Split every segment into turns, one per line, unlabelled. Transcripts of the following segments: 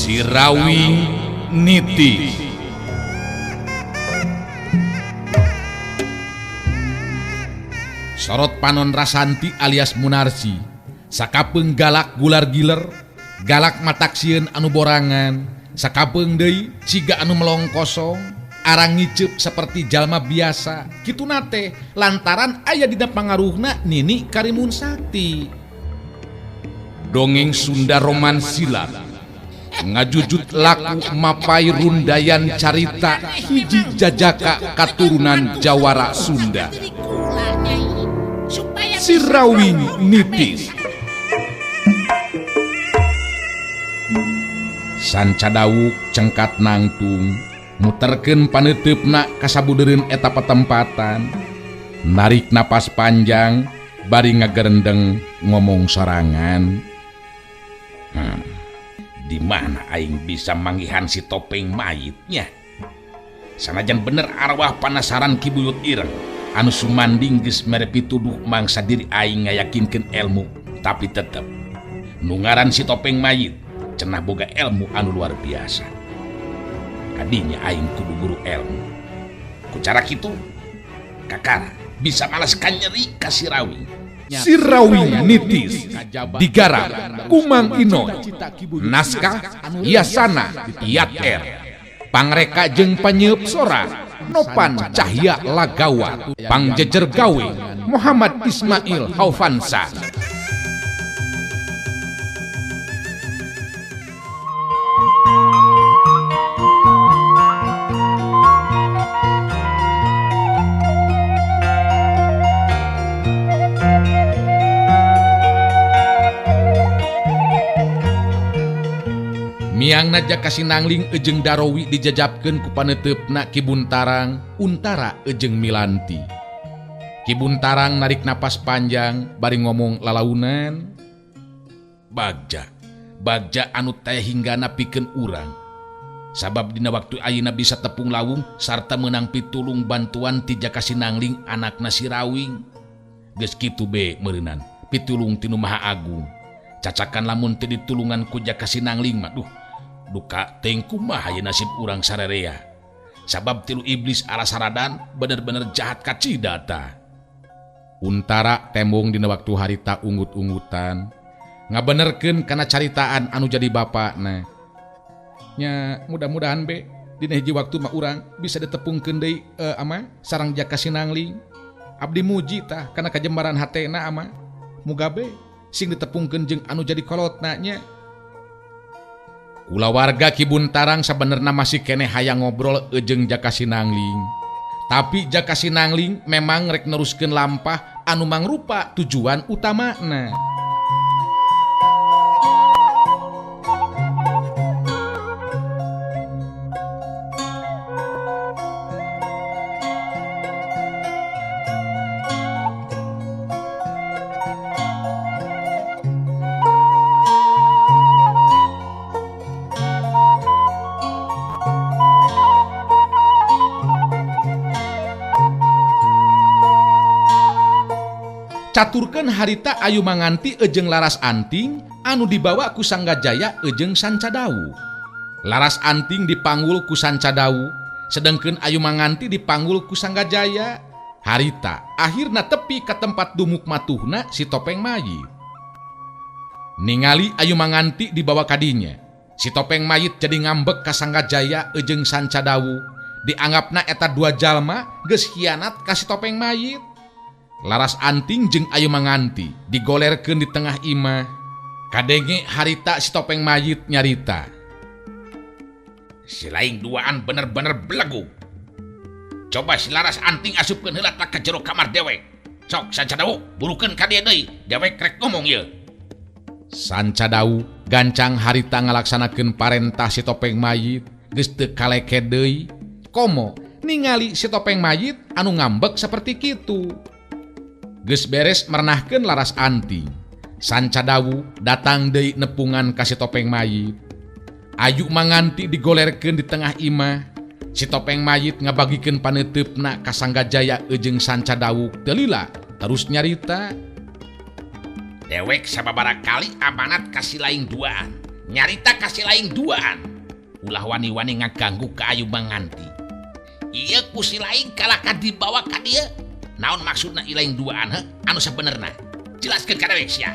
Si Rawing Nitis. Sorot Panon Rasanti alias Munarsi, sakapeung galak gular giler, galak mataksieun anu borangan, sakapeung deui ciga anu melong kosong, arang ngiceup seperti jalma biasa, kitu nate lantaran aya dina pangaruhna Nini Karimun Sakti. Dongeng Sunda Romansilan ngajujut laku mapai rundayan carita hiji jajaka katurunan Jawara Sunda. Si Rawing Nitis. Sanca dawuk cengkat nangtung, muterkeun paneuteup kasabudereun eta patempatan, narik napas panjang bari ngagerendeng ngomong sorangan. Di mana aing bisa manggihan si topeng mayitnya? Sanajan bener arwah panasaran kibuyut ireng anu sumanding geus mere pituduh mangsa diri aing ngayakinkeun ilmu, tapi tetep nu ngaran si topeng mayit cenah boga ilmu anu luar biasa. Kadinya aing kudu guru ilmu. Ku cara kitu kakara bisa malaskan nyeri ka si Rawing. Si Rawing Nitis digarap Kumang Inoy, naskah Yasana Yat R, pangreka jeung panyeup sora Nopan Cahya Lagawa, pangjejer gawe Muhammad Ismail Haufansa. Miangna Jaka Sinangling ejeng Darowi dijajabkeun ku paneteupna Ki Buntarang Untara ejeng Milanti. Ki Buntarang narik napas panjang bari ngomong lalaunan, Bagja anu teh hinggana pikeun urang. Sabab dina waktu ayeuna bisa tepung lawung sarta meunang pitulung bantuan ti Jaka Sinangling anakna si Rawing. Geus kitu be meureunan pitulung tinu Maha Agung. Cacakan lamun teu ditulungan ku Jaka Sinangling mah duka teuing kumaha ye nasib urang sarerea. Sabab tilu iblis ala saradan bener-bener jahat ka cidata. Untara tembung dina waktu harita unggut-unggutan ngabenerkeun kana caritaan anu jadi bapakna. Nya mudah-mudahan be dina hiji waktu mah urang bisa ditepungkeun deui sareng Jaka Sinangling. Abdi muji tah kana kajembaran hatena ama. Muga be sing ditepungkeun jeung anu jadi kolotna nya. Ulah warga Ki Buntarang sabenerna masih keneh hayang ngobrol ejeng Jaka Sinangling. Tapi Jaka Sinangling memang rek neruskeun lampah anu mangrupa tujuan utamana. Caturkeun harita ayu manganti ejeng Laras Anting anu dibawa ku Sanggajaya ejeng Sancadawu. Laras Anting dipanggul ku Sancadawu, sedengkeun ayu manganti dipanggul ku Sanggajaya. Harita akhirna tepi ka tempat dumuk matuhna si topeng mayit. Ningali ayu manganti dibawa kadinya, si topeng mayit jadi ngambek ka Sanggajaya ejeng Sancadawu. Dianggapna eta dua jalma geus hianat ka si topeng mayit. Laras Anting jeung ayu manganti digolerkeun di tengah imah. Kadenge harita si topeng mayit nyarita, si laing duaan bener-bener belegu. Coba si Laras Anting asupkeun heula ka jero kamar dewek. Sok Sancadawu burukeun ka dieu deui, dewek rek ngomong ye. Sancadawu gancang harita ngalaksanakeun parentah si topeng mayit geus teu kaleke deui. Komo ningali si topeng mayit anu ngambek saperti kitu. Geus beres merenahkeun Laras Anting, Sancadawu datang deui nepungan ka si topeng mayit. Ayu manganti digolerkeun di tengah imah. Si topeng mayit ngabagikeun paneteupna ka Sanggajaya ejeng Sancadawu teu lila terus nyarita. Dewek sababaraha kali amanat ka si laing duaan
nyarita kasih lain duaan ulah wani-wani ngaganggu ke Ayu Manganti. Iya kusi lain kalahkan dibawa ka dia. Naon maksudna ilaing duaan anu sabenerna? Jelaskeun ka dewek sia.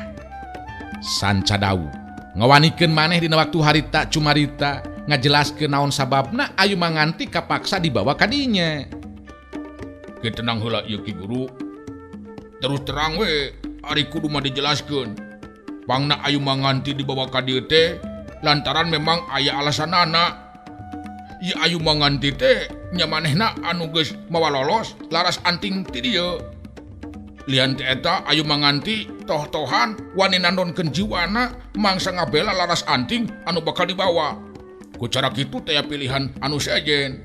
Sanca Dawu ngawanikeun maneh dina waktu harita cumarita ngajelaskeun naon sababna Ayu Manganti kapaksa dibawa ka dinya.
Tenang heula ieu Ki Guru. Terus terang we ari kudu mah dijelaskeun. Pangna Ayu Manganti dibawa ka dieu teh lantaran memang aya alasanana. Ieu Ayu Manganti teh nya manehna anu geus mawa lolos laras anting ti dieu. Lian teh eta Ayu Manganti toh-tohan wani nandonkeun jiwana mangsa ngabela laras anting anu bakal dibawa. Ku cara kitu teh pilihan anu sejen.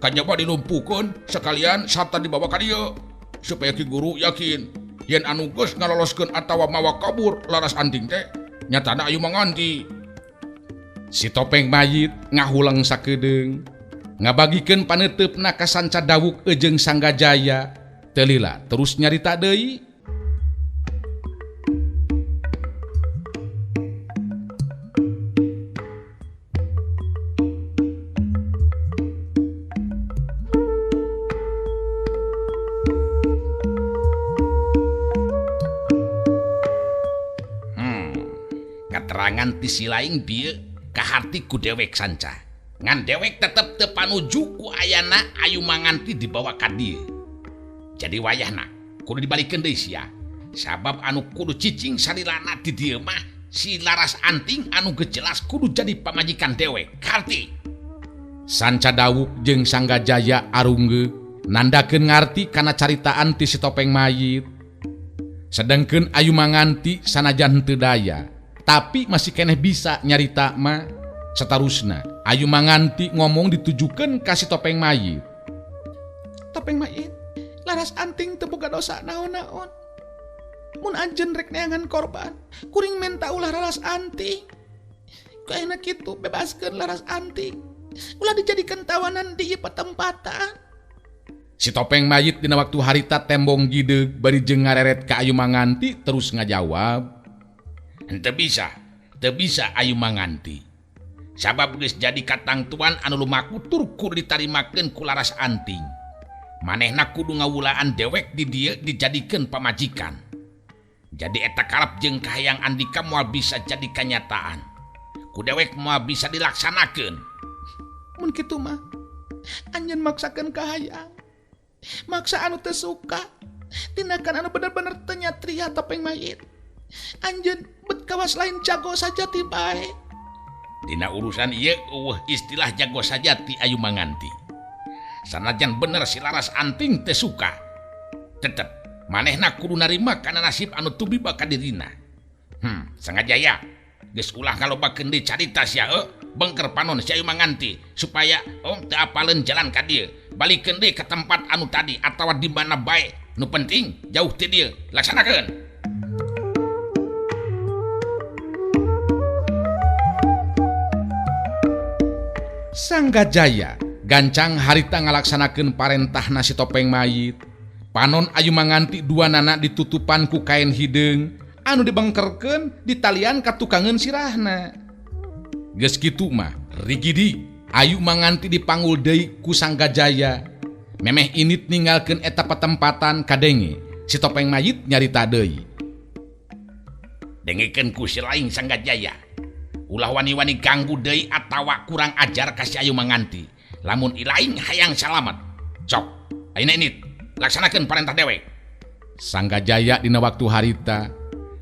Kanyaba dilumpukeun sekalian sarta dibawa ka dieu supaya Ki Guru yakin yen anu geus ngaloloskeun atawa mawa kabur laras anting teh nyatana Ayu Manganti.
Si Topeng Mayit ngahulang sakedeung ngabagikeun paneuteup ka Sanca Dawuk jeung Sanggajaya. Teu lila terus nyarita deui.
Keterangan ti si laing dieu kaharti ku dewek Sanca. Ngan dewek tetep teu panuju ku ayana Ayu Manganti dibawa ka dieu. Jadi wayahna kudu dibalikeun deui sia. Sabab anu kudu cicing salilana di dieu mah si laras anting anu geus jelas kudu jadi pamajikan dewek. Karti.
Sanca Dawuk jeung Sanggajaya arunggeuk nandakeun ngarti kana caritaan ti si Topeng Mayit. Sedengkeun Ayu Manganti sanajan teu daya tapi masih keneh bisa nyarita mah. Satarusna Ayu Manganti ngomong ditujukeun ka si Topeng Mayit.
Topeng Mayit, laras anting teu boga dosa naon-naon. Mun anjeun rek neangan korban, kuring menta ulah laras anting. Kaena kitu bebaskeun laras anting. Ulah dijadikeun tawanan di ieu patempatan.
Si Topeng Mayit dina waktu harita tembong gideug bari jeung ngareret ka Ayu Manganti terus ngajawab.
Teu bisa Ayu Manganti. Sabab geus jadi katang tuan anu lumaku tur kudu ditarimakeun ku laras anting. Manehna kudu ngawulaan dewek di dieu dijadikeun pamajikan. Jadi eta kalap jeung kahayang Andika moal bisa jadi kenyataan. Ku dewek moal bisa dilaksanakeun.
Mun kitu mah anjeun maksakeun kahayang. Maksa anu teu suka. Tindakan anu bener-bener teu nyatria Topeng Mayit. Anjeun bet kawas lain jago saja ti bae.
Dina urusan ieu istilah jago saja ti Ayu Manganti. Sanajan bener si laras anting teu suka, tetep manehna kudu narima kana nasib anu tubiba ka dirina. Sanggajaya geus ulah ngalobakeun deui carita sia bengker panon si Ayu Manganti supaya teu apaleun jalan ka dieu. Balikeun deui ka tempat anu tadi atawa di mana bae. Nu penting jauh ti dieu, laksanakeun.
Sanggajaya gancang harita ngalaksanakeun parentahna si Topeng Mayit. Panon Ayu Manganti duanana ditutupan ku kain hideung anu dibengkerkeun ditalian ka tukangeun sirahna. Geus kitu mah rigidi Ayu Manganti dipanggul deui ku Sanggajaya. Memeh init ninggalkeun eta patempatan kadenge si Topeng Mayit nyarita deui.
Dengekeun ku si laing Sanggajaya. Ulah wani-wani ganggu deui atawa kurang ajar ka si Ayu Manganti. Lamun ilaing hayang salamet. Sok, ayeuna init laksanakeun parentah dewek.
Sanggajaya dina waktu harita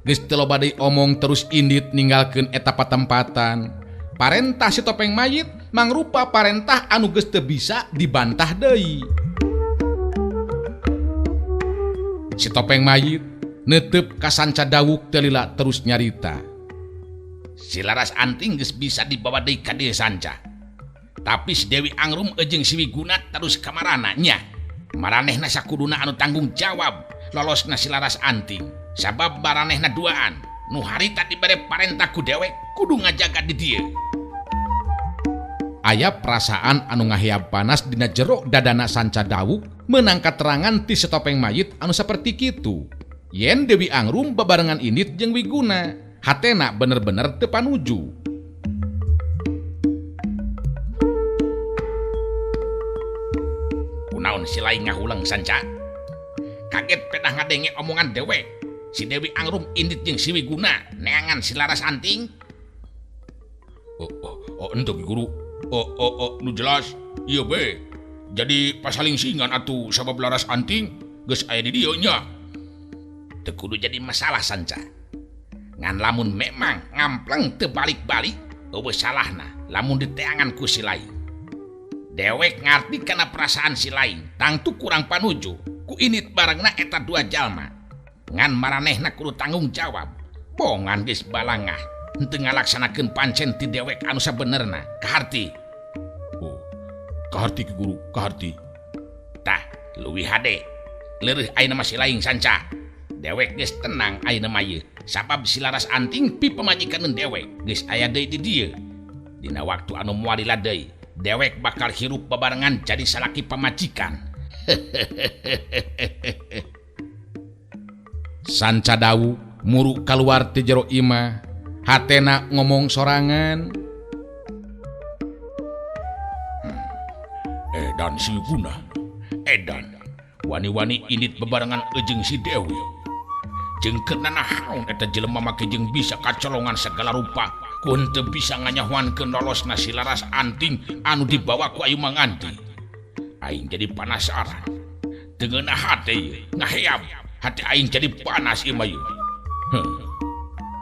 geus teu loba deui omong terus indit ninggalkeun eta patempatan. Parentah si Topeng Mayit mangrupa parentah anu geus teu bisa dibantah deui. Si Topeng Mayit neuteup ka Sanca Dawuk teu lila terus nyarita.
Si laras anting geus bisa dibawa deui ka dieu Sanca. Tapi si Dewi Angrum jeung si Wiguna terus ka marana nya. Maranehna sakuduna anu tanggung jawab lolosna si laras anting. Sabab maranehna duaan nu harita dibere parentah ku dewek kudu ngajaga di dieu.
Aya perasaan anu ngahiap panas dina jero dadana Sanca Dawuk meunang katerangan ti si Topeng Mayit anu saperti kitu. Yen Dewi Angrum babarengan indit jeung Wiguna, hatena bener-bener teu panuju.
naon si lain ngahulang sanca? Kaget pedah ngadenge omongan dewek. Si Dewi Angrum indit jeung si Wiguna neangan si Laras Anting.
Ente Ki Guru. Nu jelas. Iya be. Jadi pasaling singan atuh sabab Laras Anting geus aya di dieu nya.
Teu kudu jadi masalah sanca. Ngan lamun memang ngampleng teu balik-balik, eueuh salahna lamun diteangan ku si lain. Dewek ngarti kana perasaan si lain, tangtu kurang panuju ku init barengna eta dua jalma. Ngan maranehna kudu tanggung jawab. Bongan geus balangah henteu ngalaksanakeun pancen ti dewek anu sabenerna. Kaharti.
Kaharti Ki Guru, kaharti.
Tah, leuwih hade. Leureut ayeuna mah si lain sanca. Dewek geus tenang ayeuna mah ieu. Sabab si Laras Anting pi pamajikaneun dewek geus aya deui di dieu. Dina waktu anu moal deui, dewek bakal hirup babarengan jadi salaki pamajikan.
Sanca Dawu muru kaluar ti jero imah, hatena ngomong sorangan.
Edan si Wiguna. Edan. Wani-wani init bebarengan jeung si Dewi. Jeung keuna naon eta jelema make jeung bisa kacolongan segala rupa ku henteu bisa nganyahoankeun lolosna si Laras Anting anu dibawa ku Ayu Manganti. Aing jadi penasaran. Teu ngeunah hate ieu, ngaheap. Hati aing jadi panas ieu mah ieu.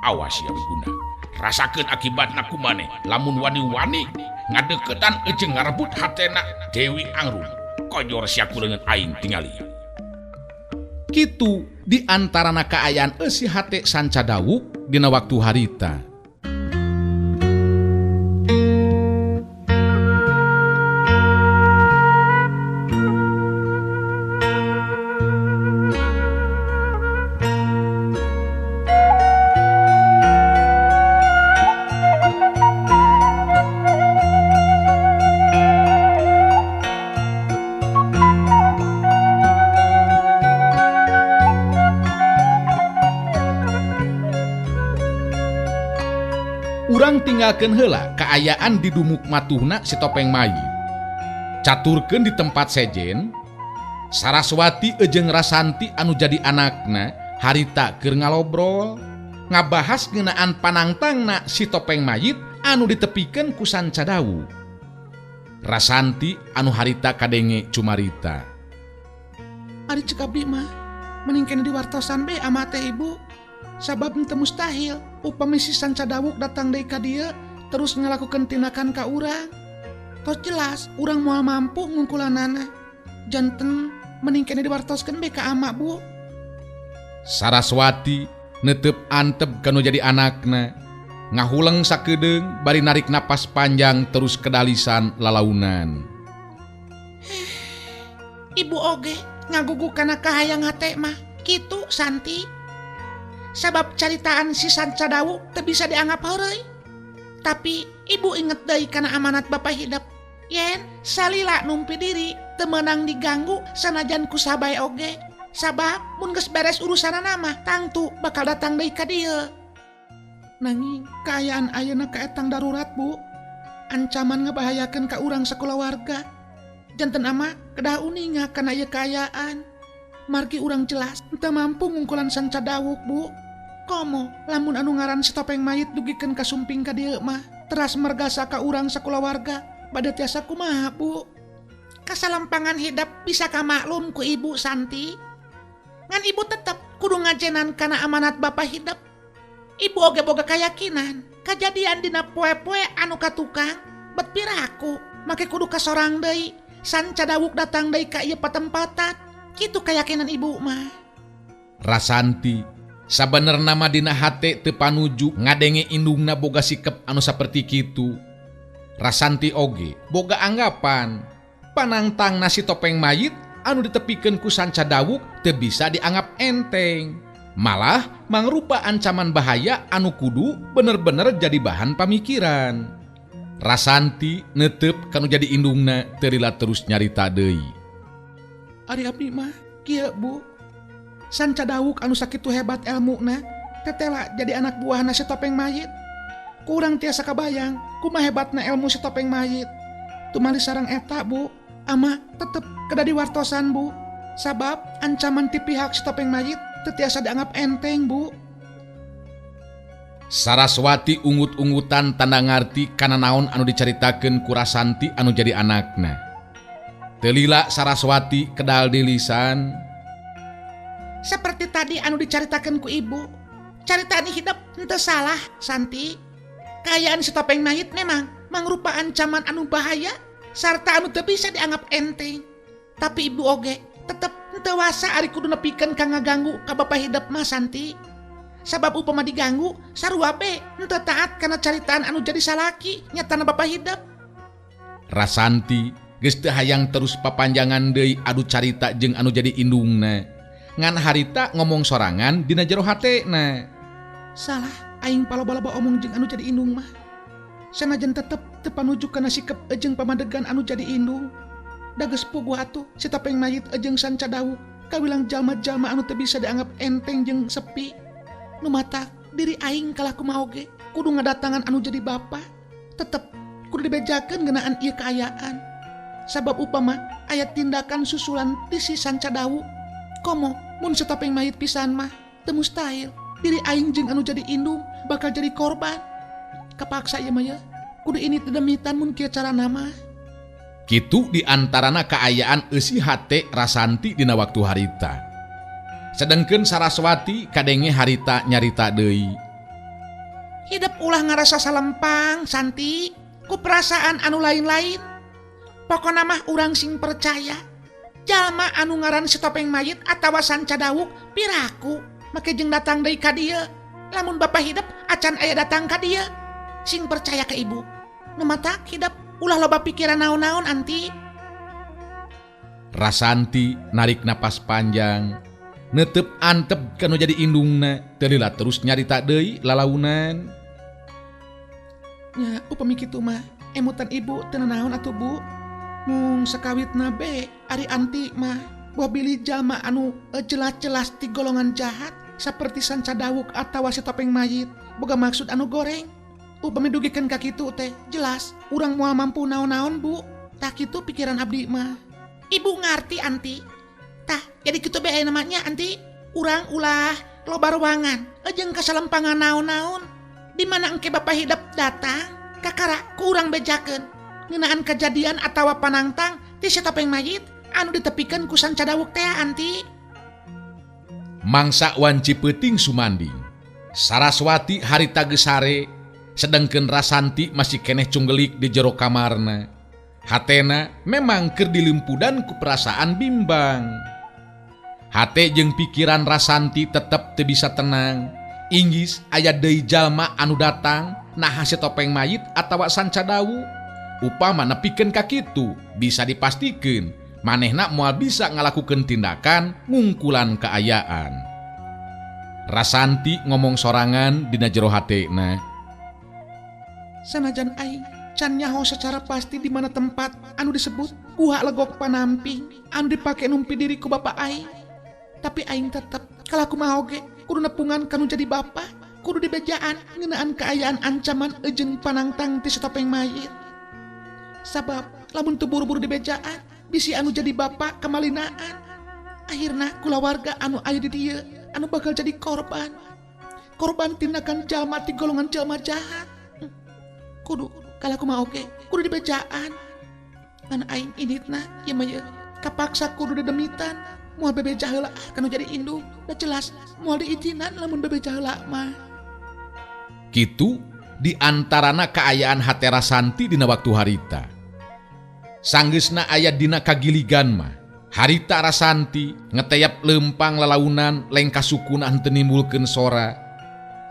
Awas ya Wiguna. Rasakeun akibatna kumaneh lamun wani-wani ngadeukeutan jeung ngarebut hatena Dewi Angrum. Kojor sia kureungeun aing tingali.
Kitu di antarana kaayaan eusi hate Sanca Dawu dina waktu harita. Urang tinggalkeun heula kaayaan di dumuk matuhna si Topeng Mayit. Caturkeun di tempat sejen, Saraswati jeung Rasanti anu jadi anakna harita keur ngalobrol, ngabahas ngeunaan panangtangna si Topeng Mayit anu ditepikeun ku Sanca Dawu. Rasanti anu harita kadenge cumarita.
Ari cek abdi mah mending kene diwartosan be ama teh ibu. Sabab teu mustahil upami si Sanca Dawu datang deui ka dieu terus ngalakukeun tindakan ka urang. Tos jelas urang moal mampu ngungkulanana. Janten mending kene diwartoskeun be ka ama bu.
Saraswati neuteup antep kanu jadi anakna, ngahuleng sakedeung bari narik napas panjang terus kedalisan lalaunan.
Ibu oge ngagugu kana kahayang hate mah kitu Santi. Sabab caritaan si Sanca Dawu teu bisa dianggap heureuy. Tapi ibu inget deui kana amanat Bapa Hidep. Yen salila numpi diri teu meunang diganggu sanajan ku sabae oge. Sabab mun geus beres urusanana mah tangtu bakal datang deui ka dieu. Nanging kaayaan ayeuna kaetang darurat bu. Ancaman ngabahayakeun ka urang sakulawarga. Janten ama kedah uninga kana ieu kaayaan. Margi urang jelas teu mampu ngungkulan Sanca Dawu bu. Komo lamun anu ngaran si Topeng Mayit dugikeun ka sumping ka dieu mah teras mergasa ka urang sakulawarga bade tiasa kumaha bu. Kasalampangan hidap bisa ka maklum ku ibu Santi. Ngan ibu tetep kudu ngajenan kana amanat Bapa Hidep. Ibu oge boga kayakinan kajadian dina poe-poe anu katukang bet piraku make kudu kasorang deui Sanca Dawu datang deui ka ieu patempatan. Kitu keyakinan ibu mah.
Rasanti sabenerna mah dina hate teu panuju ngadenge indungna boga sikep anu saperti kitu. Rasanti oge boga anggapan panangtangna si Topeng Mayit anu ditepikeun ku Sanca Dawu teu bisa dianggap enteng. Malah mangrupa ancaman bahaya anu kudu bener-bener jadi bahan pamikiran. Rasanti neuteup kanu jadi indungna teu rila terus nyarita deui.
Ari abdi mah kieu bu. Sanca Dawu anu sakitu hebat elmuna tetela jadi anak buahna si Topeng Mayit. Kurang tiasa kabayang kumaha hebatna ilmu si Topeng Mayit. Tumali sareng eta bu Ama tetep kada diwartosan Bu. Sabab ancaman ti pihak si Topeng Mayit teu tiasa dianggap enteng Bu.
Saraswati ungut-ungutan tanda ngarti kana naon anu dicaritakeun ku Rasanti anu jadi anakna. Teu lila Saraswati kedal di lisan.
Seperti tadi anu dicaritakeun ku ibu, caritaan hidup henteu salah Santi. Kaayaan si Topeng Mayit memang mangrupa ancaman anu bahaya sarta anu teu bisa dianggap enteng. Tapi ibu oge tetep henteu wasa ari kudu nepikeun ka ngaganggu ka bapa hidup mah Santi. Sabab upama diganggu sarua be henteu taat kana caritaan anu jadi salaki nyatana bapa hidup.
Rasanti geus teu hayang terus papanjangan deui adu carita jeung anu jadi indungna. Ngan harita ngomong sorangan dina jero hatena.
Salah aing paloba-loba omong jeung anu jadi indung mah. Sanajan tetep teu panuju kana sikep jeung pamadegan anu jadi indung. Da geus puguh atuh si Topeng Mayit jeung Sancadawu kawilang jalma-jalma anu teu bisa dianggap enteng jeung sepi. Nu matak diri aing kalaku mah oge kudu ngadatangan anu jadi bapa. Tetep kudu dibejakeun ngeunaan ieu kaayaan. Sabab upama aya tindakan susulan ti si Sancadawu, komo mun si Topeng Mayit pisan mah teu mustahil diri aing jeung anu jadi indung bakal jadi korban. Kapaksa ieu mah ya kudu ini demitan mun kieu carana mah.
Kitu diantarana kaayaan eusi hate Rasanti dina waktu harita. Sedengkeun Saraswati kadenge harita nyarita deui.
Hidup ulah ngarasa salempang Santi ku perasaan anu lain-lain. Pokona mah urang sing percaya jalma anu ngaran si Topeng Mayit atawa Sancadawu piraku make jeung datang deui ka dieu. Lamun bapa hidup acan aya datang ka dieu. Sing percaya ke ibu. Nu matak hidup ulah loba pikiran naon-naon anti.
Rasanti narik napas panjang. Netep antep kanu jadi indungna teu lila terus nyarita deui lalaunan.
Nya upami kitu mah emutan ibu teu naon atuh Bu. Mung sakawitna be ari anti mah buah bilih jalma anu jelas-jelas ti golongan jahat saperti Sancadawu atawa si Topeng Mayit boga maksud anu goreng. Upami dugikeun ka kitu teh jelas urang moal mampu naon-naon Bu. Tah kitu pikiran abdi mah. Ibu ngarti anti. Tah, jadi kitu bae namanya anti. Urang ulah loba ruangan jeung kasalempangan naon-naon. Di mana engke bapa hidup datang, kakara ku urang bejakeun ngeunaan kejadian atawa panangtang ti si Topeng Mayit anu ditepikeun ku Sancadawu teh anti.
Mangsa wanci peuting sumanding. Saraswati harita geus sare, sedengkeun Rasanti masih keneh cunggelik di jero kamarna. Hatena memang keur dilimpudan ku perasaan bimbang. Hate jeung pikiran Rasanti tetep teu bisa tenang. Inggis aya deui jalma anu datang naha si Topeng Mayit atawa Sancadawu. Upama nepikeun ka kitu bisa dipastikeun manehna moal bisa ngalakukeun tindakan ngungkulan kaayaan. Rasanti ngomong sorangan dina jero hatena.
Sanajan aing can nyaho secara pasti di mana tempat anu disebut guha legok panamping anu dipake numpi diri ku bapa aing. Tapi aing tetep kalaku mah oge kudu nepungan kanu jadi bapa, kudu dibejaan ngeunaan kaayaan ancaman jeung panangtang ti si Topeng Mayit. Sabab lamun teu buru-buru dibejaan bisi anu jadi bapa kamalinaan. Akhirna kulawarga anu aya di dieu anu bakal jadi korban tindakan jalma ti golongan jalma jahat. Kudu kalaku mah oge kudu dibejaan. Ngan aing initna ieu mah ye kapaksa kudu dedemitan. Moal bebeja heula kanu jadi indung, da jelas moal diizinan lamun bebeja heula mah.
Kitu diantarana kaayaan hate Rasanti dina waktu harita. Sanggeusna aya dina kagiligan mah harita Rasanti ngeteyap lempang lalaunan lengka sukuna henteu nimbulkeun sora.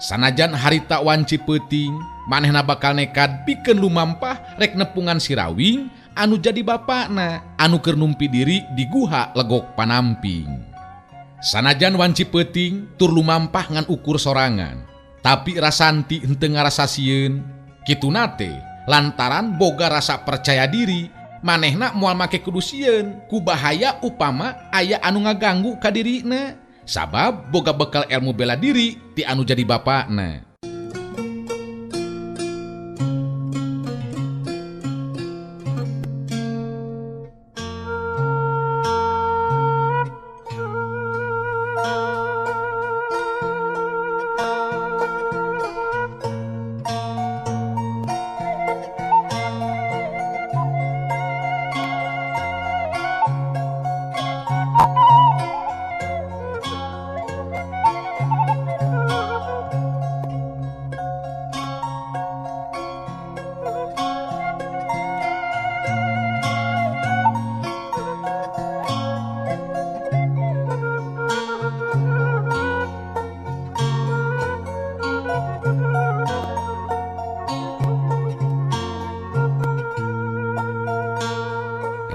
Sanajan harita wanci peuting manehna bakal nekad pikeun lumampah rek nepungan si Rawing anu jadi bapakna anu keur numpi diri di guha legok panamping. Sanajan wanci peuting tur lumampah ngan ukur sorangan, tapi Rasanti henteu ngarasa sieun. Kituna teh lantaran boga rasa percaya diri manehna moal make kudu sieun ku bahaya upama aya anu ngaganggu ka dirina, sabab boga bekal ilmu bela diri ti anu jadi bapakna.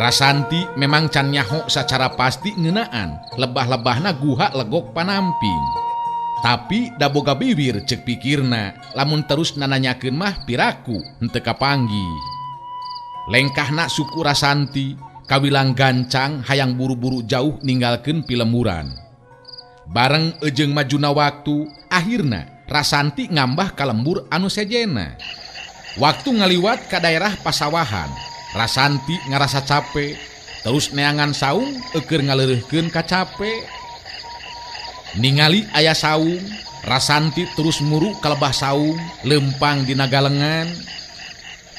Rasanti memang can nyaho secara pasti ngeunaan lebah-lebahna guha legok panamping. Tapi da boga bibir cek pikirna, lamun terus nananyakeun mah piraku henteu kapanggi. Lengkahna suku Rasanti kawilang gancang hayang buru-buru jauh ninggalkeun pilemuran. Bareng ejeng majuna waktu, akhirna Rasanti ngambah ka lembur anu sejena. Waktu ngaliwat ka daerah pasawahan, Rasanti ngarasa capek, terus neangan saung eukeur ngaleureuhkeun ka capek. Ningali aya saung, Rasanti terus muru ka lebah saung, lempang dina galengan.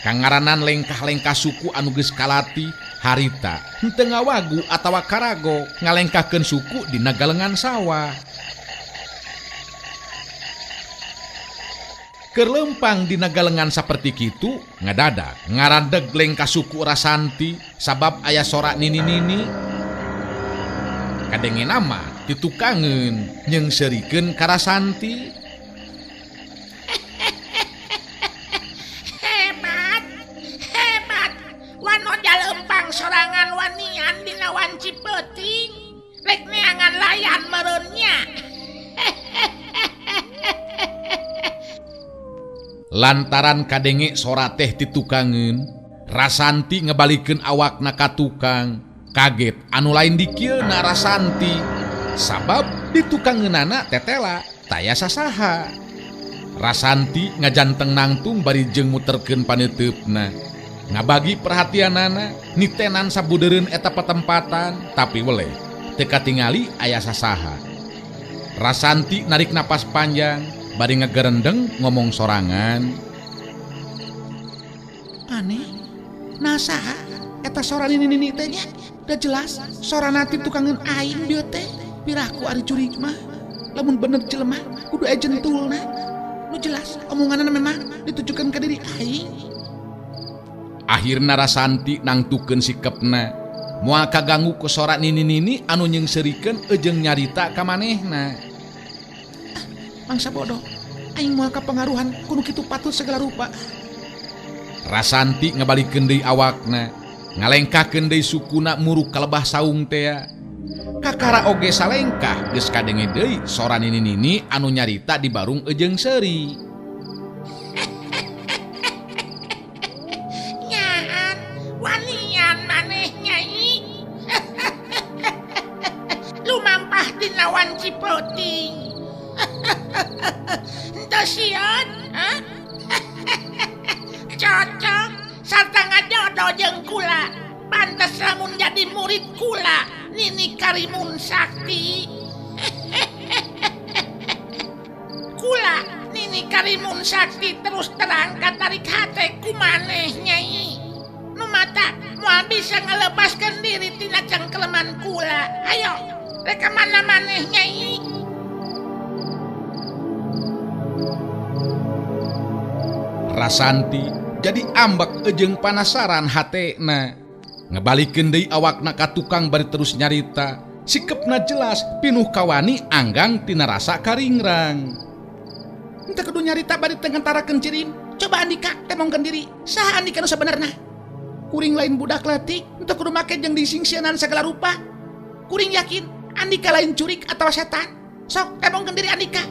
Kangaranan lengkah-lengkah suku anu geus kalati harita henteu ngawagu atawa karago ngalengkahkeun suku dina galengan sawah. Keur lempang dina galengan saperti kitu ngadadak ngaradeg lengkah suku Rasanti sabab aya sora nini-nini. Kadenge nama ditukangeun nyeungseurikeun ka Rasanti.
Sorangan wanian dina wanci peuting rek neangan layan mereunnya.
Lantaran kadenge sora teh ditukangeun, Rasanti ngebalikeun awakna ka tukang. Kaget anu lain dikieuna Rasanti sabab ditukangeunana tetela taya sasaha. Rasanti ngajanteng nangtung bari jeung muterkeun paneteupna. Ngabagi perhatianana nitenan sabudeureun eta patempatan tapi weleh teu katingali aya sasaha. Rasanti narik napas panjang bari ngegerendeng ngomong sorangan.
Aneh, nasaha eta sora nini-nini teh nya? Da jelas sorana ti tukangeun aing dieu teh. Piraku ari curig mah. Lamun bener jelema kudu aya jentulna. Nu jelas omonganna memang ditujukeun ka diri aing.
Akhirna Rasanti nangtukeun sikepna, moal kaganggu ku sora nini-nini anu nyeungseurikeun ejeng nyarita ka manehna.
Mangsa bodoh, aing moal kapengaruhan kudu kitu patut segala rupa.
Rasanti ngabalikeun deui awakna, ngalengkahkeun deui sukuna muru ka lebah saung teh. Kakara oge salengkah geus kadenge deui sora nini-nini anu nyarita di barung ejeng seuri.
Lawan Cipoting. Ento sieun, ha? Cocok sarta ngajodoh jeung kula. Pantes lamun jadi murid kula, Nini Karimun Sakti. Kula Nini Karimun Sakti terus terang katarik hate ku maneh Nyai. Nu mata moal bisa ngelepaskeun diri tina cangkeleman kula. Ayo reka mana maneh Nyai.
Rasanti jadi ambek ejeng panasaran hatena. Ngebalikeun deui awakna ka tukang bari terus nyarita. Sikepna jelas pinuh kawani anggang tina rasa karingrang.
Henteu kudu nyarita bari teu ngantarakeun cirim. Coba Andika temongkeun diri. Saha Andika nu sabenerna? Kuring lain budak leutik, henteu kudu make jeung disingsieunan sagala rupa. Kuring yakin Andika lain curik atau setan. Sok temongkeun diri Andika.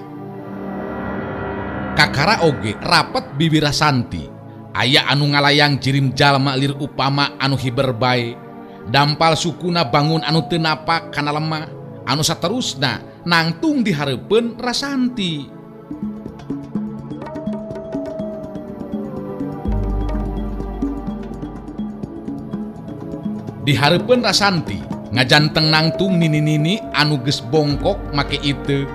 Kakara oge rapet bibir Rasanti. Aya anu ngalayang jirim jalma lir upama anu hiber bae. Dampal sukuna bangun anu teu napak kana lemah. Anu saterusna nangtung di hareupeun Rasanti. Di hareupeun Rasanti ngajanteng nangtung nini-nini anu geus bongkok make itu.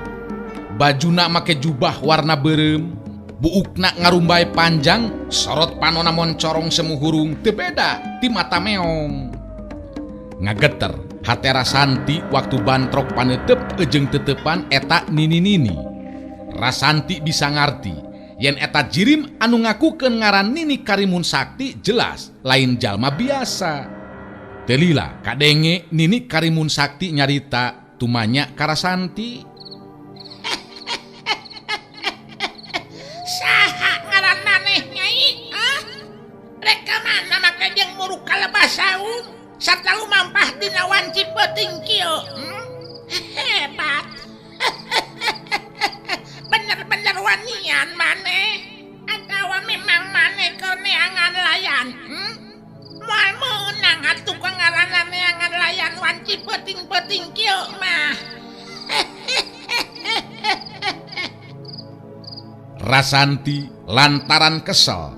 Bajuna make jubah warna beureum, buukna ngarumbai panjang, sorot panona moncorong semu hurung teu beda ti mata meong. Ngageter hate Rasanti waktu bantrok paneuteup ejeng teutepan eta nini-nini. Rasanti bisa ngarti yen eta jirim anu ngakukeun ngaran Nini Karimun Sakti jelas lain jalma biasa. Telila kadenge Nini Karimun Sakti nyarita tumanya ka Rasanti.
Saha ngaran maneh Nyai? Reka mana make jeung muruk ka lebah saung? sarta lumampah dina wanci peuting kieu. Hebat. Bener-bener wanian maneh atawa memang maneh keur neangan layan. Moal meunang atuh kangaranan neangan layan wanci peuting-peuting kieu mah.
Rasanti lantaran kesel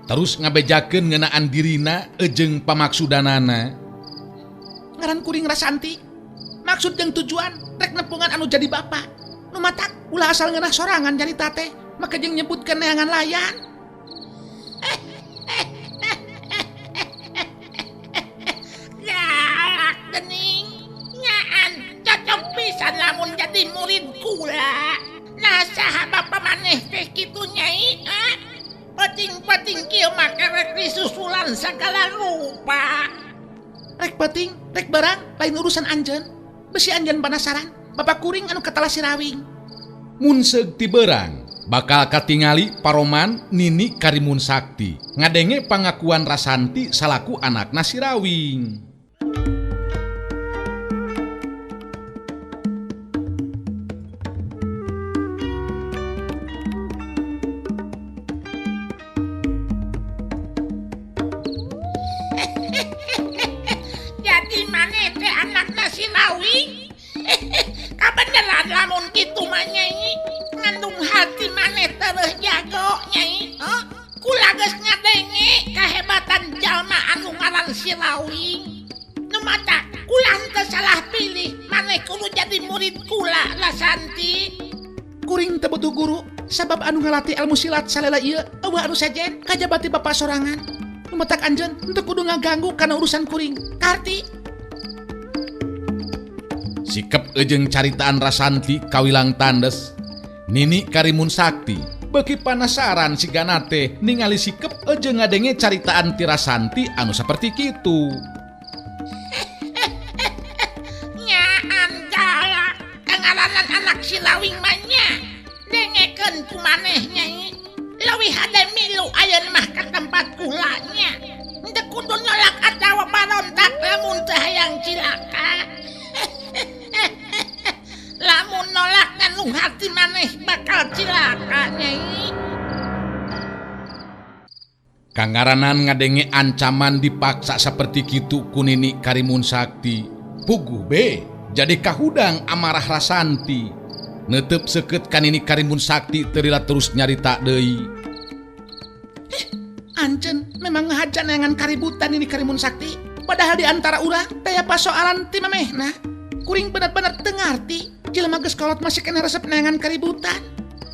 terus ngabejakeun ngeunaan dirina ejeng pamaksudanana.
Ngaran kuring Rasanti, maksud jeung tujuan rek nepungan anu jadi bapa. Nu matak ulah asal ngeunah sorangan jarita teh maka jeung nyebutkeun neangan layan.
Galak geuning nyaan cocok pisan lamun jadi murid kula. Nah saha bapa maneh teh kitu nyai? Peuting-peuting kieu mah kerek disusulan sagala rupa.
Rek peuting, rek barang, lain urusan anjeun. Besi anjeun penasaran, bapak kuring anu katala sirawing.
Mun seug ti beurang bakal katingali paroman Nini Karimun Sakti ngadenge pangakuan Rasanti salaku anakna sirawing.
Jadi maneh teh anakna sirawing? Kabeneran lamun kitu mah nyai. Ngandung hati maneh tereuh jago nyai. Kula geus ngadenge kahebatan jalma anu ngaran sirawing. Nu matak kula henteu salah pilih maneh kudu jadi murid kula Rasanti.
Kuring teu butuh guru, sabab anu ngalatih ilmu silat salela ieu eueuh anu sejen kajabati bapa sorangan. Nu matak anjeun henteu kudu ngaganggu kana urusan kuring. Karti
Sikep ejeng caritaan Rasanti kawilang tandes. Nini Karimun Sakti beuki panasaran sigana teh ningali sikep ejeng ngadenge caritaan ti Rasanti anu saperti kitu.
Nyaan galak kangaranan anak sirawing mah nya. Dengekeun ku maneh nyai. Leuwih hade milu ayeuna mah ka tempat kula nya. Henteu kudu nolak atawa barontak lamun teu hayang cilaka. Lamun nolak ngandung hati maneh bakal cilaka nyai.
Kangaranan ngadenge ancaman dipaksa seperti kitu ku Nini Karimun Sakti. Puguh be jadi kahudang amarah Rasanti. Neuteup seukeut ka Nini Karimun Sakti teu lila terus nyarita deui.
anjeun memang ngahajan neangan kaributan ini Karimun Sakti. Padahal di antara urang taya pasoalan ti mamehna. Kuring bener-bener teu ngarti. Jelema geus kolot masih kena resep neangan kaributan.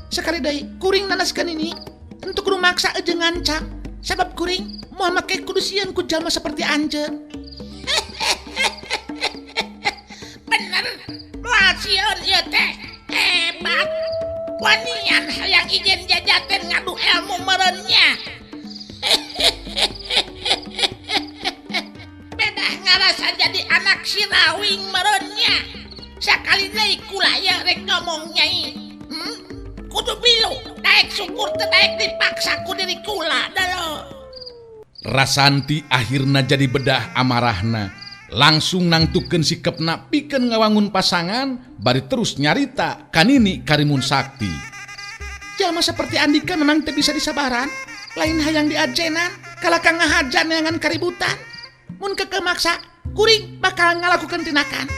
Sekali deui kuring nanaskeun ini untuk kudu maksa ejeng ngancam. Sabab kuring moal make kudu sieun ku jalma seperti anjeun.
Bener, moal sieun ieu teh hebat. Wanian hayang ijen jajaten ngadu ilmu mereunnya. Bedah ngarasa jadi anak sirawing mereunnya. Sakali deui kula ya rek ngomong nyai. Kudu bilu, daek syukur teu daek dipaksa ku diri kula dalo.
Rasanti akhirna jadi bedah amarahna. Langsung nangtukeun sikepna pikeun ngawangun pasangan bari terus nyarita ka Nini Karimun Sakti.
Jalma seperti Andika memang teu bisa disabaran. Lain hayang diajenan kalaka ngahajan neangan kaributan. Mun kekeh maksa, kuring bakal ngalakukeun tindakan.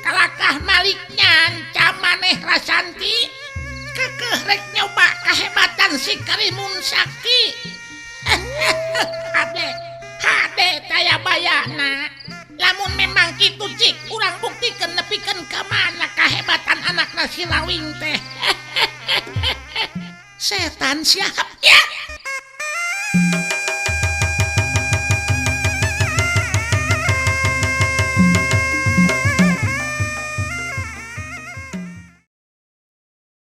Kalakah maliknya ancam maneh Rasanti. Kekeh rek nyoba kahebatan si Karimun Sakti. Hade taya bayana. Lamun memang kitu cik urang buktikeun nepikeun ka mana kahebatan anakna si Lawing teh.
Setan siap
Ya.